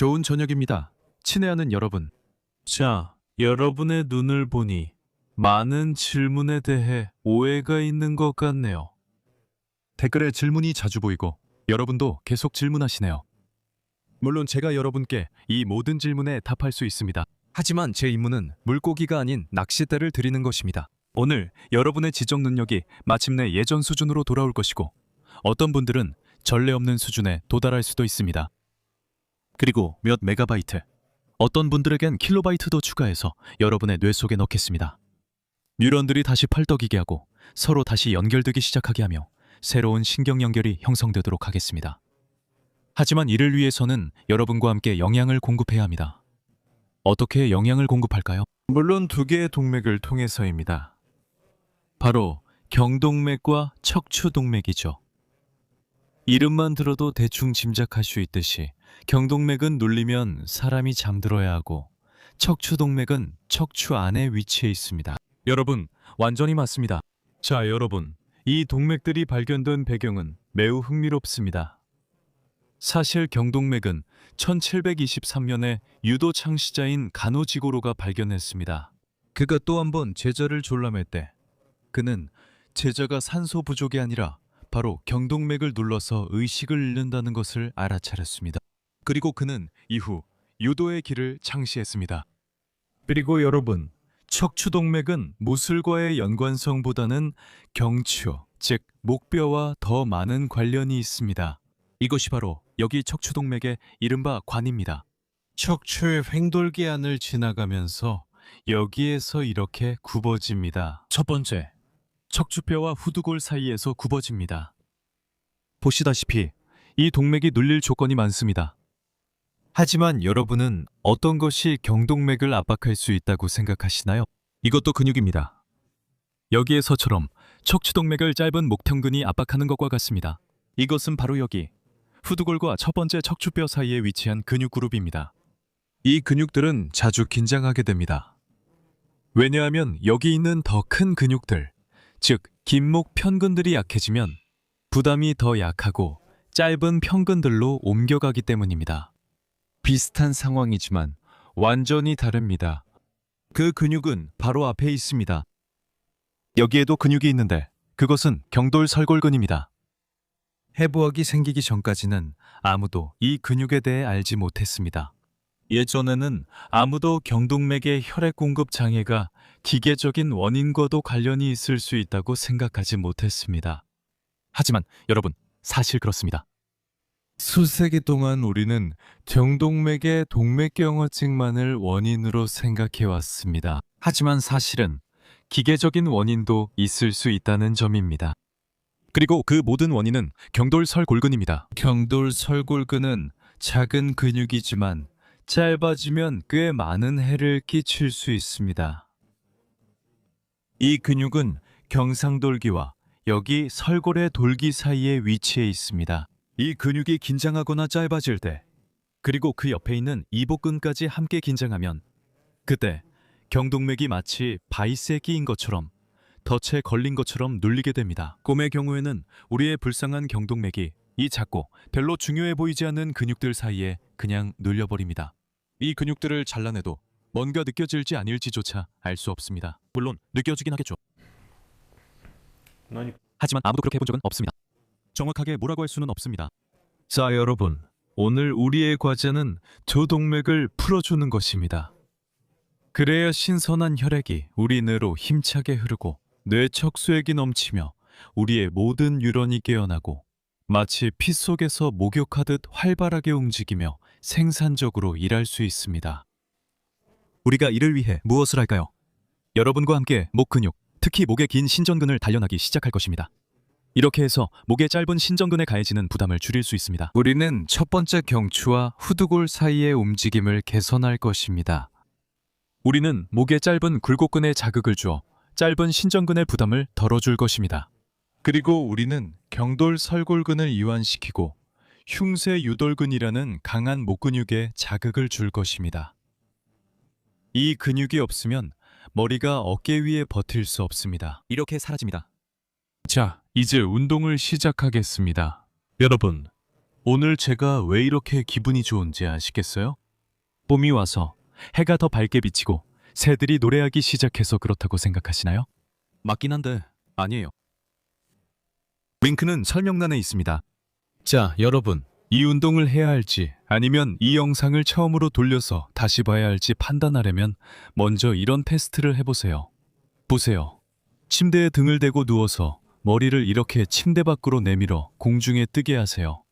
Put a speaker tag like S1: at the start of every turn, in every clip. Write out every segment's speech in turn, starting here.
S1: 좋은 저녁입니다. 친애하는 여러분.
S2: 자, 여러분의 눈을 보니 많은 질문에 대해 오해가 있는 것 같네요.
S1: 댓글에 질문이 자주 보이고 여러분도 계속 질문하시네요. 물론 제가 여러분께 이 모든 질문에 답할 수 있습니다. 하지만 제 임무는 물고기가 아닌 낚싯대를 드리는 것입니다. 오늘 여러분의 지적 능력이 마침내 예전 수준으로 돌아올 것이고 어떤 분들은 전례 없는 수준에 도달할 수도 있습니다. 그리고 몇 메가바이트, 어떤 분들에겐 킬로바이트도 추가해서 여러분의 뇌 속에 넣겠습니다. 뉴런들이 다시 팔떡이게 하고 서로 다시 연결되기 시작하게 하며 새로운 신경 연결이 형성되도록 하겠습니다. 하지만 이를 위해서는 여러분과 함께 영양을 공급해야 합니다. 어떻게 영양을 공급할까요?
S2: 물론 두 개의 동맥을 통해서입니다. 바로 경동맥과 척추동맥이죠. 이름만 들어도 대충 짐작할 수 있듯이 경동맥은 눌리면 사람이 잠들어야 하고 척추동맥은 척추 안에 위치해 있습니다.
S1: 여러분, 완전히 맞습니다. 자, 여러분, 이 동맥들이 발견된 배경은 매우 흥미롭습니다. 사실 경동맥은 1723년에 유도 창시자인 가노지고로가 발견했습니다. 그가 또 한 번 제자를 졸라맬 때 그는 제자가 산소 부족이 아니라 바로 경동맥을 눌러서 의식을 잃는다는 것을 알아차렸습니다. 그리고 그는 이후 유도의 길을 창시했습니다. 그리고 여러분, 척추동맥은 무술과의 연관성보다는 경추, 즉 목뼈와 더 많은 관련이 있습니다. 이것이 바로 여기 척추동맥의 이른바 관입니다.
S2: 척추의 횡돌기 안을 지나가면서 여기에서 이렇게 굽어집니다.
S1: 첫 번째, 척추뼈와 후두골 사이에서 굽어집니다. 보시다시피 이 동맥이 눌릴 조건이 많습니다. 하지만 여러분은 어떤 것이 경동맥을 압박할 수 있다고 생각하시나요? 이것도 근육입니다. 여기에서처럼 척추동맥을 짧은 목평근이 압박하는 것과 같습니다. 이것은 바로 여기 후두골과 첫 번째 척추뼈 사이에 위치한 근육 그룹입니다. 이 근육들은 자주 긴장하게 됩니다. 왜냐하면 여기 있는 더 큰 근육들, 즉 긴목 편근들이 약해지면 부담이 더 약하고 짧은 편근들로 옮겨가기 때문입니다. 비슷한 상황이지만 완전히 다릅니다. 그 근육은 바로 앞에 있습니다. 여기에도 근육이 있는데 그것은 경돌설골근입니다. 해부학이 생기기 전까지는 아무도 이 근육에 대해 알지 못했습니다. 예전에는 아무도 경동맥의 혈액 공급 장애가 기계적인 원인과도 관련이 있을 수 있다고 생각하지 못했습니다. 하지만 여러분, 사실 그렇습니다.
S2: 수세기 동안 우리는 경동맥의 동맥경화증만을 원인으로 생각해 왔습니다.
S1: 하지만 사실은 기계적인 원인도 있을 수 있다는 점입니다. 그리고 그 모든 원인은 경돌설골근입니다.
S2: 경돌설골근은 작은 근육이지만 짧아지면 꽤 많은 해를 끼칠 수 있습니다. 이 근육은 경상돌기와 여기 설골의 돌기 사이에 위치해 있습니다.
S1: 이 근육이 긴장하거나 짧아질 때, 그리고 그 옆에 있는 이복근까지 함께 긴장하면 그때 경동맥이 마치 바이스에 끼인 것처럼 덫에 걸린 것처럼 눌리게 됩니다. 꿈의 경우에는 우리의 불쌍한 경동맥이 이 작고 별로 중요해 보이지 않는 근육들 사이에 그냥 눌려버립니다. 이 근육들을 잘라내도 뭔가 느껴질지 아닐지조차 알 수 없습니다. 물론 느껴지긴 하겠죠. 하지만 아무도 그렇게 해본 적은 없습니다. 정확하게 뭐라고 할 수는 없습니다.
S2: 자, 여러분, 오늘 우리의 과제는 두 동맥을 풀어주는 것입니다. 그래야 신선한 혈액이 우리 뇌로 힘차게 흐르고 뇌 척수액이 넘치며 우리의 모든 뉴런이 깨어나고 마치 피 속에서 목욕하듯 활발하게 움직이며 생산적으로 일할 수 있습니다.
S1: 우리가 이를 위해 무엇을 할까요? 여러분과 함께 목 근육, 특히 목의 긴 신전근을 단련하기 시작할 것입니다. 이렇게 해서 목의 짧은 신전근에 가해지는 부담을 줄일 수 있습니다.
S2: 우리는 첫 번째 경추와 후두골 사이의 움직임을 개선할 것입니다.
S1: 우리는 목의 짧은 굴곡근에 자극을 주어 짧은 신전근의 부담을 덜어줄 것입니다.
S2: 그리고 우리는 경돌설골근을 이완시키고 흉쇄유돌근이라는 강한 목 근육에 자극을 줄 것입니다. 이 근육이 없으면 머리가 어깨 위에 버틸 수 없습니다.
S1: 이렇게 사라집니다.
S2: 자, 이제 운동을 시작하겠습니다. 여러분,
S1: 오늘 제가 왜 이렇게 기분이 좋은지 아시겠어요? 봄이 와서 해가 더 밝게 비치고 새들이 노래하기 시작해서 그렇다고 생각하시나요? 맞긴 한데 아니에요. 링크는 설명란에 있습니다. 자, 여러분. 이 운동을 해야 할지 아니면 이 영상을 처음으로 돌려서 다시 봐야 할지 판단하려면 먼저 이런 테스트를 해보세요. 보세요. 침대에 등을 대고 누워서 머리를 이렇게 침대 밖으로 내밀어 공중에 뜨게 하세요.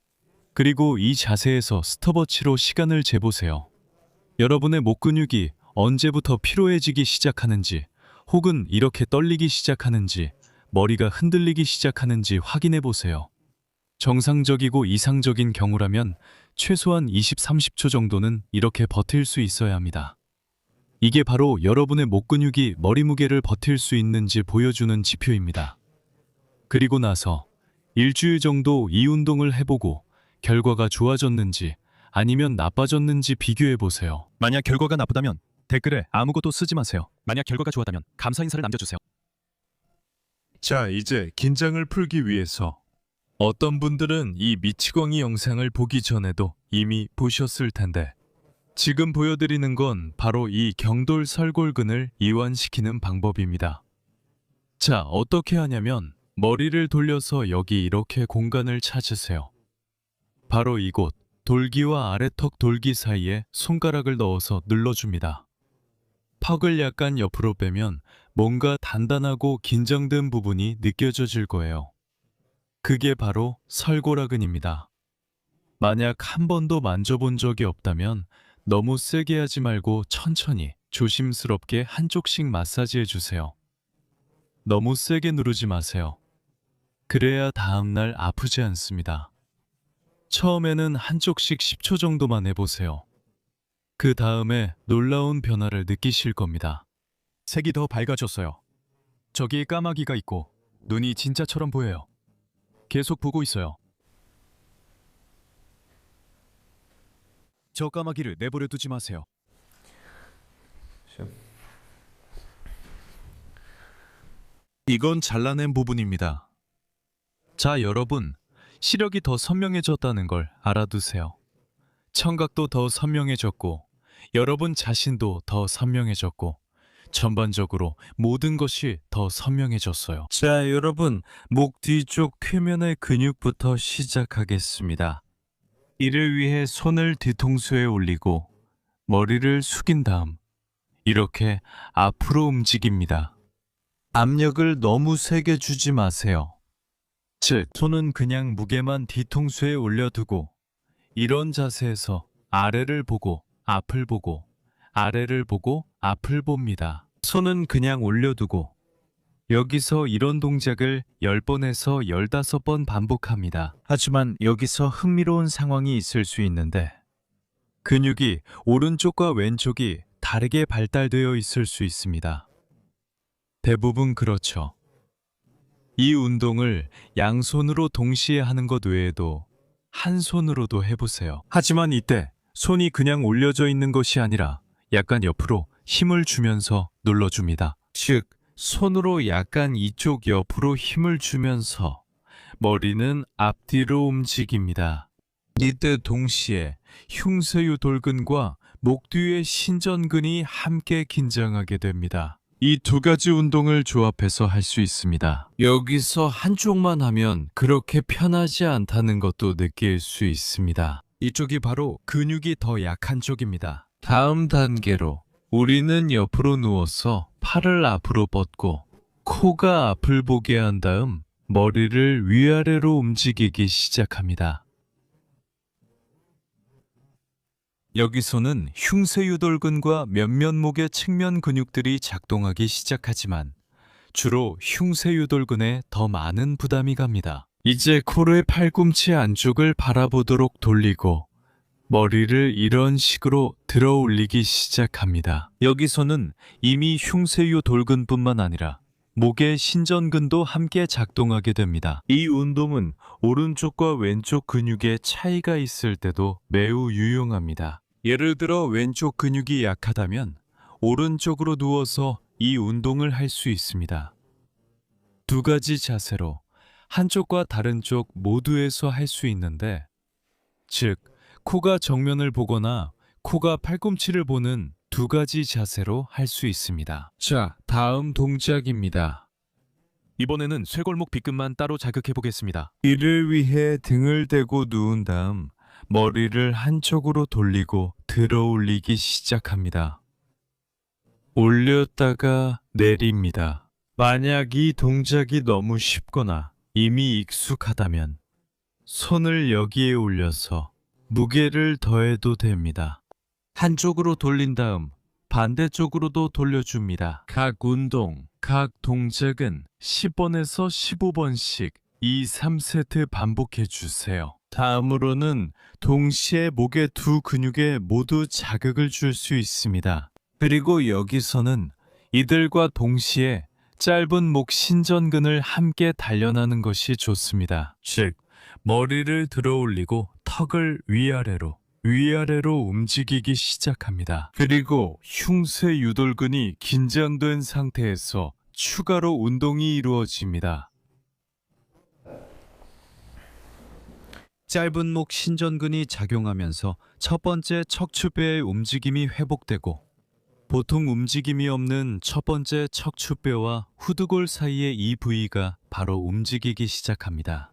S1: 그리고 이 자세에서 스톱워치로 시간을 재보세요. 여러분의 목 근육이 언제부터 피로해지기 시작하는지 혹은 이렇게 떨리기 시작하는지 머리가 흔들리기 시작하는지 확인해 보세요. 정상적이고 이상적인 경우라면 최소한 20, 30초 정도는 이렇게 버틸 수 있어야 합니다. 이게 바로 여러분의 목 근육이 머리 무게를 버틸 수 있는지 보여주는 지표입니다. 그리고 나서 일주일 정도 이 운동을 해보고 결과가 좋아졌는지 아니면 나빠졌는지 비교해 보세요. 만약 결과가 나쁘다면 댓글에 아무것도 쓰지 마세요. 만약 결과가 좋았다면 감사 인사를 남겨주세요. 자, 이제 긴장을 풀기 위해서 어떤 분들은 이 미치광이 영상을 보기 전에도 이미 보셨을 텐데 지금 보여드리는 건 바로 이 경돌 설골근을 이완시키는 방법입니다. 자, 어떻게 하냐면 머리를 돌려서 여기 이렇게 공간을 찾으세요. 바로 이곳 돌기와 아래턱 돌기 사이에 손가락을 넣어서 눌러줍니다. 턱을 약간 옆으로 빼면 뭔가 단단하고 긴장된 부분이 느껴질 거예요. 그게 바로 설골화근입니다. 만약 한 번도 만져본 적이 없다면 너무 세게 하지 말고 천천히 조심스럽게 한쪽씩 마사지해 주세요. 너무 세게 누르지 마세요. 그래야 다음날 아프지 않습니다. 처음에는 한쪽씩 10초 정도만 해보세요. 그 다음에 놀라운 변화를 느끼실 겁니다. 색이 더 밝아졌어요. 저기 까마귀가 있고 눈이 진짜처럼 보여요. 계속 보고 있어요. 저 까마귀를 내버려 두지 마세요. 이건 잘라낸 부분입니다. 자, 여러분. 시력이 더 선명해졌다는 걸 알아두세요. 청각도 더 선명해졌고 여러분 자신도 더 선명해졌고 전반적으로 모든 것이 더 선명해졌어요. 자, 여러분, 목 뒤쪽 쾌면의 근육부터 시작하겠습니다. 이를 위해 손을 뒤통수에 올리고 머리를 숙인 다음 이렇게 앞으로 움직입니다. 압력을 너무 세게 주지 마세요. 즉, 손은 그냥 무게만 뒤통수에 올려두고 이런 자세에서 아래를 보고 앞을 보고 아래를 보고 앞을 봅니다. 손은 그냥 올려두고 여기서 이런 동작을 10번에서 15번 반복합니다. 하지만 여기서 흥미로운 상황이 있을 수 있는데 근육이 오른쪽과 왼쪽이 다르게 발달되어 있을 수 있습니다. 대부분 그렇죠. 이 운동을 양손으로 동시에 하는 것 외에도 한 손으로도 해보세요. 하지만 이때 손이 그냥 올려져 있는 것이 아니라 약간 옆으로 힘을 주면서 눌러줍니다. 즉, 손으로 약간 이쪽 옆으로 힘을 주면서 머리는 앞뒤로 움직입니다. 이때 동시에 흉쇄유 돌근과 목 뒤의 신전근이 함께 긴장하게 됩니다. 이 두 가지 운동을 조합해서 할 수 있습니다. 여기서 한쪽만 하면 그렇게 편하지 않다는 것도 느낄 수 있습니다. 이쪽이 바로 근육이 더 약한 쪽입니다. 다음 단계로 우리는 옆으로 누워서 팔을 앞으로 뻗고 코가 앞을 보게 한 다음 머리를 위아래로 움직이기 시작합니다. 여기서는 흉쇄유돌근과 면면목의 측면 근육들이 작동하기 시작하지만 주로 흉쇄유돌근에 더 많은 부담이 갑니다. 이제 코르의 팔꿈치 안쪽을 바라보도록 돌리고 머리를 이런 식으로 들어 올리기 시작합니다. 여기서는 이미 흉쇄유돌근뿐만 아니라 목의 신전근도 함께 작동하게 됩니다. 이 운동은 오른쪽과 왼쪽 근육의 차이가 있을 때도 매우 유용합니다. 예를 들어 왼쪽 근육이 약하다면 오른쪽으로 누워서 이 운동을 할 수 있습니다. 두 가지 자세로 한쪽과 다른 쪽 모두에서 할 수 있는데
S2: 즉 코가 정면을 보거나 코가 팔꿈치를 보는 두 가지 자세로 할 수 있습니다. 자, 다음 동작입니다. 이번에는 쇄골목 빗근만 따로 자극해 보겠습니다. 이를 위해 등을 대고 누운 다음 머리를 한쪽으로 돌리고 들어 올리기 시작합니다. 올렸다가 내립니다. 만약 이 동작이 너무 쉽거나 이미 익숙하다면 손을 여기에 올려서 무게를 더해도 됩니다. 한쪽으로 돌린 다음 반대쪽으로도 돌려줍니다. 각 운동, 각 동작은 10번에서 15번씩 2, 3세트 반복해 주세요. 다음으로는 동시에 목의 두 근육에 모두 자극을 줄 수 있습니다. 그리고 여기서는 이들과 동시에 짧은 목 신전근을 함께 단련하는 것이 좋습니다. 즉, 머리를 들어 올리고 턱을 위아래로 움직이기 시작합니다. 그리고 흉쇄 유돌근이 긴장된 상태에서 추가로 운동이 이루어집니다.
S1: 짧은 목 신전근이 작용하면서 첫 번째 척추뼈의 움직임이 회복되고 보통 움직임이 없는 첫 번째 척추뼈와 후두골 사이의 이 부위가 바로 움직이기 시작합니다.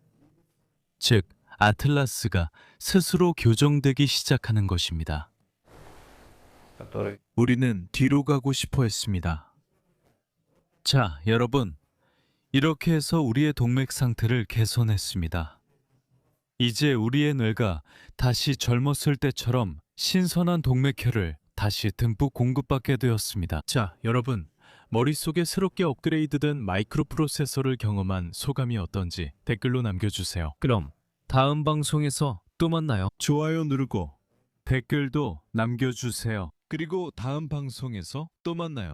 S1: 즉, 아틀라스가 스스로 교정되기 시작하는 것입니다. 우리는 뒤로 가고 싶어 했습니다. 자, 여러분. 이렇게 해서 우리의 동맥 상태를 개선했습니다. 이제 우리의 뇌가 다시 젊었을 때처럼 신선한 동맥혈을 다시 듬뿍 공급받게 되었습니다. 자, 여러분. 머릿속에 새롭게 업그레이드된 마이크로 프로세서를 경험한 소감이 어떤지 댓글로 남겨주세요. 그럼 다음 방송에서 또 만나요. 좋아요 누르고 댓글도 남겨주세요. 그리고 다음 방송에서 또 만나요.